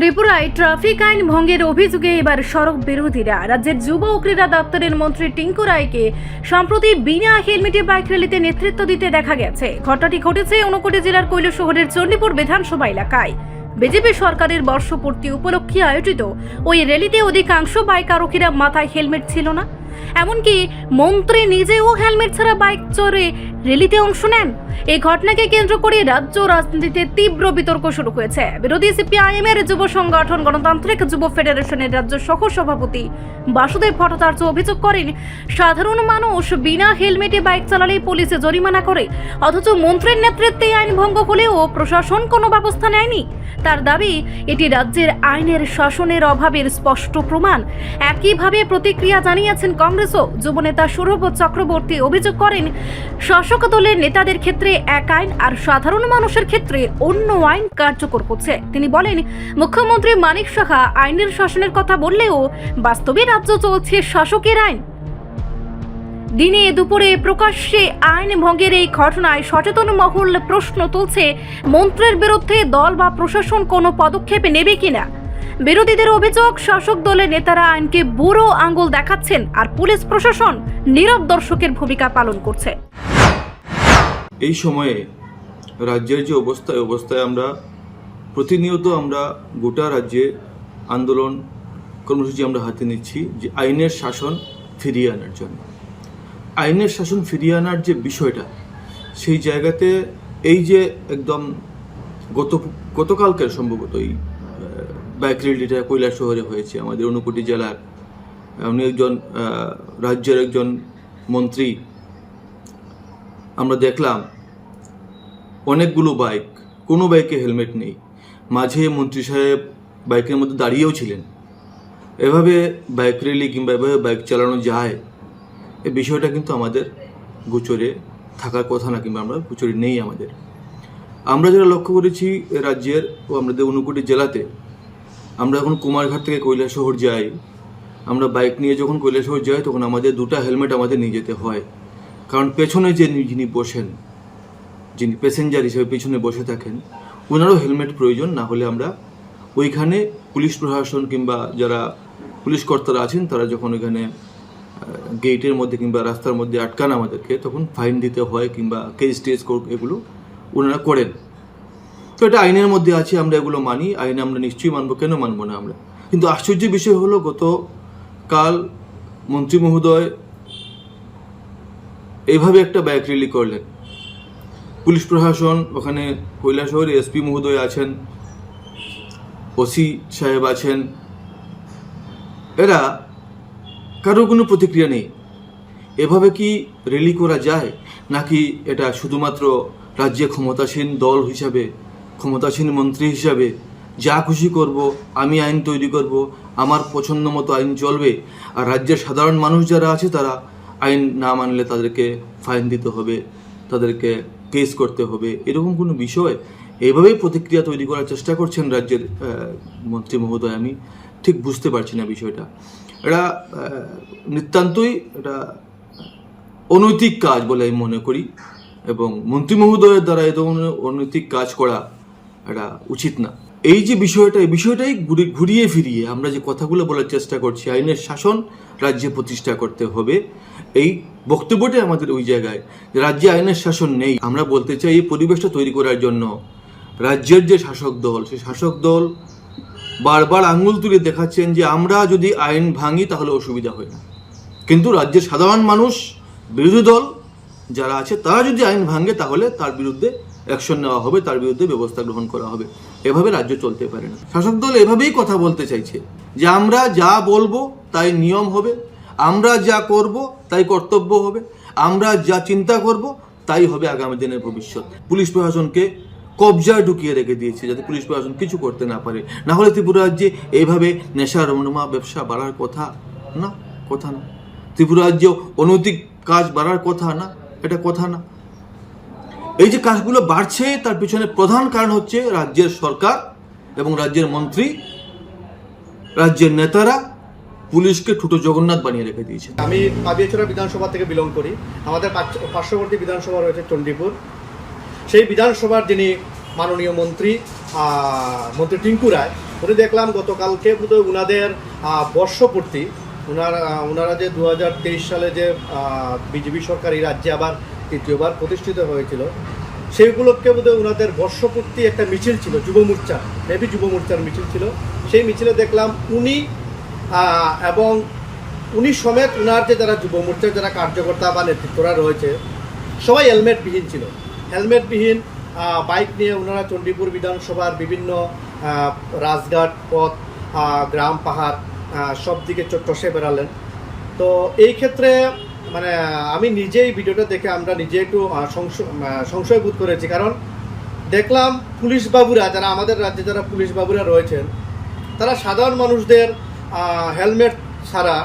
ত্রিপুরায় ট্রাফিক আইন ভঙ্গের অভিযোগে এবার সড়ক বিরোধীরা রাজ্যের যুব ও ক্রীড়া দপ্তরের মন্ত্রী টিঙ্কু রায়কে সম্প্রতি বিনা হেলমেটে বাইক র্যালিতে নেতৃত্ব দিতে দেখা গেছে। ঘটনাটি ঘটেছে ঊনকোটি জেলার কৈলাসহরের চণ্ডীপুর বিধানসভা এলাকায়। বিজেপি সরকারের বর্ষপূর্তি উপলক্ষে আয়োজিত ওই র্যালিতে অধিকাংশ বাইক আরোহীরা মাথায় হেলমেট ছিল না। এমনকি মন্ত্রী নিজেও হেলমেট ছাড়া বাইক চড়ে র্যালিতে অংশ নেন। এই ঘটনাকে কেন্দ্র করে রাজ্য রাজনীতিতে তীব্র বিতর্ক শুরু হয়েছে। বিরোধী সিপিআইএম এর যুব সংগঠন গণতান্ত্রিক যুব ফেডারেশনের রাজ্য সহ সভাপতি বাসুদেব ভট্টাচার্য অভিযোগ করেন, সাধারণ মানুষ বিনা হেলমেটে বাইক চালালে পুলিশ জরিমানা করে, অথচ মন্ত্রীর নেতৃত্বে আইন ভঙ্গ হলেও প্রশাসন কোনো ব্যবস্থা নেয়নি। তার দাবি, এটি রাজ্যের আইনের শাসনের অভাবের স্পষ্ট প্রমাণ। একইভাবে প্রতিক্রিয়া জানিয়েছেন কংগ্রেসও যুবনেতা সৌরভ চক্রবর্তী। অভিযোগ করেন, শাসক দলের নেতাদের ক্ষেত্রে এক আইন আর সাধারণ মানুষের ক্ষেত্রে অন্য আইন কার্যকর হচ্ছে। তিনি বলেন, মুখ্যমন্ত্রী মানিক সাহা আইনের শাসনের কথা বললেও বাস্তবে রাজ্য চলছে শাসকের আইন। দিনে দুপুরে প্রকাশ্যে আইন ভঙ্গের এই ঘটনায় সচেতন মহল প্রশ্ন তুলছে, মন্ত্রীর বিরুদ্ধে দল বা প্রশাসন কোনো পদক্ষেপ নেবে কিনা। বিরোধীদের অভিযোগ, শাসক দলের নেতারা আইনকে বুড়ো আঙ্গুল দেখাচ্ছেন আর পুলিশ প্রশাসন নীরব দর্শকের ভূমিকা পালন করছে। এই সময়ে রাজ্যের যে অবস্থায় আমরা প্রতিনিয়ত গোটা রাজ্যে আন্দোলন কর্মসূচি আমরা হাতে নিচ্ছি যে আইনের শাসন ফিরিয়ে আনার জন্য। আইনের শাসন ফিরিয়ে আনার যে বিষয়টা, সেই জায়গাতে এই যে একদম গতকালকের সম্ভবত এই বাইক র্যালিটা কৈলাসহরে হয়েছে আমাদের ঊনকোটি জেলার। উনি একজন রাজ্যের একজন মন্ত্রী। আমরা দেখলাম অনেকগুলো বাইক, কোনো বাইকে হেলমেট নেই। মাঝে মন্ত্রী সাহেব বাইকের মধ্যে দাঁড়িয়েও ছিলেন। এভাবে বাইক র্যালি কিংবা এভাবে বাইক চালানো যায়, এই বিষয়টা কিন্তু আমাদের গোচরে থাকার কথা না, কিংবা আমরা গোচরে নেই আমাদের। আমরা যারা লক্ষ্য করেছি রাজ্যের ও আমাদের ঊনকোটি জেলাতে, আমরা যখন কুমারঘাট থেকে কৈলাসহর যাই, আমরা বাইক নিয়ে যখন কৈলাসহর যাই তখন আমাদের দুটো হেলমেট আমাদের নিয়ে যেতে হয়। কারণ পেছনে যিনি বসেন, যিনি প্যাসেঞ্জার হিসেবে পেছনে বসে থাকেন, ওনারও হেলমেট প্রয়োজন। না হলে আমরা ওইখানে পুলিশ প্রশাসন কিংবা যারা পুলিশ কর্তারা আছেন, তারা যখন ওইখানে গেটের মধ্যে কিংবা রাস্তার মধ্যে আটকান আমাদেরকে, তখন ফাইন দিতে হয় কিংবা কেস টেস এগুলো ওনারা করেন। তো এটা আইনের মধ্যে আছে, আমরা এগুলো মানি। আইন আমরা নিশ্চয়ই মানবো, কেন মানবো না আমরা। কিন্তু আশ্চর্যের বিষয় হলো, গতকাল মন্ত্রী মহোদয় এইভাবে একটা বাইক র্যালি করলেন। পুলিশ প্রশাসন ওখানে কৈলাসহরে এসপি মহোদয় আছেন, ওসি সাহেব আছেন, এরা কারো কোনো প্রতিক্রিয়া নেই। এভাবে কি র্যালি করা যায়? নাকি এটা শুধুমাত্র রাজ্যে ক্ষমতাসীন দল হিসাবে, ক্ষমতাসীন মন্ত্রী হিসাবে যা খুশি করব, আমি আইন তৈরি করব, আমার পছন্দ মতো আইন চলবে, আর রাজ্যের সাধারণ মানুষ যারা আছে তারা আইন না মানলে তাদেরকে ফাইন দিতে হবে, তাদেরকে কেস করতে হবে, এরকম কোনো বিষয়? এইভাবেই প্রতিক্রিয়া তৈরি করার চেষ্টা করছেন রাজ্যের মন্ত্রী মহোদয়। আমি ঠিক বুঝতে পারছি না বিষয়টা। এটা নিতান্তই এটা অনৈতিক কাজ বলে আমি মনে করি, এবং মন্ত্রী মহোদয়ের দ্বারা এ ধরনের অনৈতিক কাজ করা এটা উচিত না। এই যে বিষয়টা, এই বিষয়টাই ঘুরিয়ে ফিরিয়ে আমরা যে কথাগুলো বলার চেষ্টা করছি, আইনের শাসন রাজ্যে প্রতিষ্ঠা করতে হবে, এই বক্তব্যটাই আমাদের ওই জায়গায়। রাজ্যে আইনের শাসন নেই। আমরা বলতে চাই, এই পরিবেশটা তৈরি করার জন্য রাজ্যের যে শাসক দল, সেই শাসক দল বারবার আঙ্গুল তুলে দেখাচ্ছেন যে আমরা যদি আইন ভাঙি তাহলে অসুবিধা হয় না, কিন্তু রাজ্যের সাধারণ মানুষ, বিরোধী দল যারা আছে, তারা যদি আইন ভাঙে তাহলে তার বিরুদ্ধে অ্যাকশন নেওয়া হবে, তার বিরুদ্ধে ব্যবস্থা গ্রহণ করা হবে। এভাবে রাজ্য চলতে পারে না। শাসক দল এভাবেই কথা বলতে চাইছে যে আমরা যা বলবো তাই নিয়ম হবে, আমরা যা করব তাই কর্তব্য হবে, আমরা যা চিন্তা করব তাই হবে আগামী দিনের ভবিষ্যৎ। পুলিশ প্রশাসনকে কবজায় ঢুকিয়ে রেখে দিয়েছে যাতে পুলিশ প্রশাসন কিছু করতে না পারে। না হলে ত্রিপুরা রাজ্যে এইভাবে নেশা রমরমা ব্যবসা বাড়ার কথা না। ত্রিপুরা রাজ্যে অনৈতিক কাজ বাড়ার কথা না, এটা কথা না। এই যে কাজগুলো বাড়ছে, তার পিছনে প্রধান কারণ হচ্ছে রাজ্যের সরকার এবং রাজ্যের মন্ত্রী, রাজ্যের নেতারা পুলিশকে ঠুটো জগন্নাথ বানিয়ে রেখে দিয়েছে। আমি পাবিয়াছড়া বিধানসভা থেকে বিলং করি। আমাদের পার্শ্ববর্তী বিধানসভা রয়েছে চণ্ডীপুর। সেই বিধানসভার যিনি মাননীয় মন্ত্রী টিঙ্কু রায়, উনি দেখলাম গতকালকে বোধহয় ওনাদের বর্ষপূর্তি, ওনারা যে 2023 সালে যে বিজেপি সরকার এই রাজ্যে আবার তৃতীয়বার প্রতিষ্ঠিত হয়েছিল, সেই উপলক্ষে বোধহয় ওনাদের বর্ষপূর্তি একটা মিছিল ছিল, যুব মোর্চা, মেবি যুব মোর্চার মিছিল ছিল। সেই মিছিলে দেখলাম উনি এবং উনি সমেত ওনার যে যারা যুব মোর্চার যারা কার্যকর্তা বা নেতৃত্বরা রয়েছে সবাই হেলমেটবিহীন ছিল। হেলমেটবিহীন বাইক নিয়ে ওনারা চণ্ডীপুর বিধানসভার বিভিন্ন রাজঘাট পথ, গ্রাম পাহাড় সব দিকে চষে বেড়ালেন। তো এই ক্ষেত্রে মানে আমি নিজেই ভিডিওটা দেখে আমরা নিজে একটু সংশয় বোধ করেছি, কারণ দেখলাম পুলিশ বাবুরা, যারা আমাদের রাজ্যে যারা পুলিশ বাবুরা রয়েছেন, তারা সাধারণ মানুষদের হেলমেট ছাড়া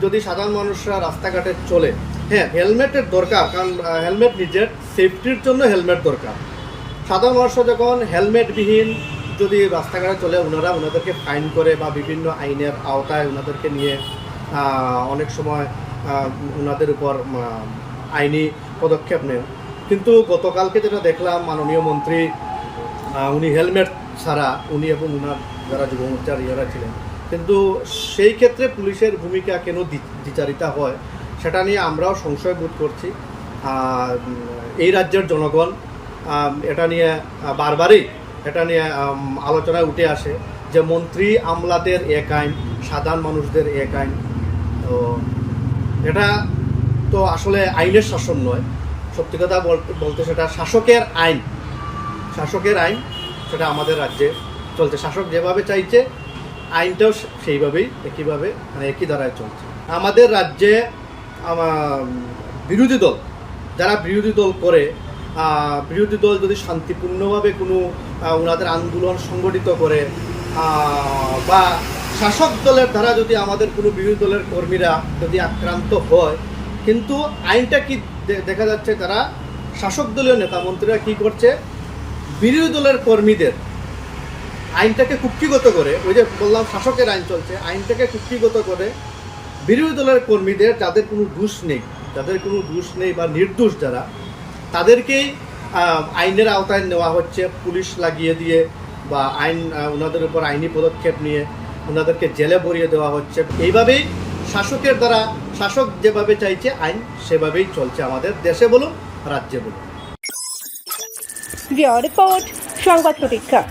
যদি সাধারণ মানুষরা রাস্তাঘাটে চলে, হ্যাঁ হেলমেটের দরকার, কারণ হেলমেট নিজের সেফটির জন্য হেলমেট দরকার। সাধারণ মানুষরা যখন হেলমেটবিহীন যদি রাস্তাঘাটে চলে, ওনাদেরকে ফাইন করে বা বিভিন্ন আইনের আওতায় ওনাদেরকে নিয়ে অনেক সময় ওনাদের উপর আইনি পদক্ষেপ নেন। কিন্তু গতকালকে যেটা দেখলাম, মাননীয় মন্ত্রী উনি হেলমেট ছাড়া, উনি এবং ওনার যারা যুব মোর্চার ইয়েরা ছিলেন, কিন্তু সেই ক্ষেত্রে পুলিশের ভূমিকা কেন দ্বিচারিতা হয় সেটা নিয়ে আমরাও সংশয় বোধ করছি। এই রাজ্যের জনগণ এটা নিয়ে বারবারই এটা নিয়ে আলোচনায় উঠে আসে যে মন্ত্রী আমলাদের এক আইন, সাধারণ মানুষদের এক আইন। তো এটা তো আসলে আইনের শাসন নয়, সত্যি কথা বলতে সেটা শাসকের আইন, সেটা আমাদের রাজ্যে চলছে। শাসক যেভাবে চাইছে আইনটাও সেইভাবেই একইভাবে মানে একই ধারায় চলছে। আমাদের রাজ্যে বিরোধী দল যারা বিরোধী দল করে, বিরোধী দল যদি শান্তিপূর্ণভাবে কোনো ওনাদের আন্দোলন সংগঠিত করে বা শাসক দলের দ্বারা যদি আমাদের কোনো বিরোধী দলের কর্মীরা যদি আক্রান্ত হয়, কিন্তু আইনটা কি দেখা যাচ্ছে, তারা শাসক দলীয় নেতা মন্ত্রীরা কী করছে, বিরোধী দলের কর্মীদের আইনটাকে কুক্ষিগত করে, ওই যে বললাম শাসকের আইন চলছে, আইনটাকে কুক্ষিগত করে বিরোধী দলের কর্মীদের যাদের কোনো দোষ নেই বা নির্দোষ যারা, তাদেরকেই আইনের আওতায় নেওয়া হচ্ছে, পুলিশ লাগিয়ে দিয়ে বা ওনাদের উপর আইনি পদক্ষেপ নিয়ে ওনাদেরকে জেলে ভরিয়ে দেওয়া হচ্ছে। এইভাবেই শাসকের দ্বারা, শাসক যেভাবে চাইছে আইন সেভাবেই চলছে আমাদের দেশে বলুন রাজ্যে বলুন। রিপোর্ট সংবাদ প্রতীক্ষা।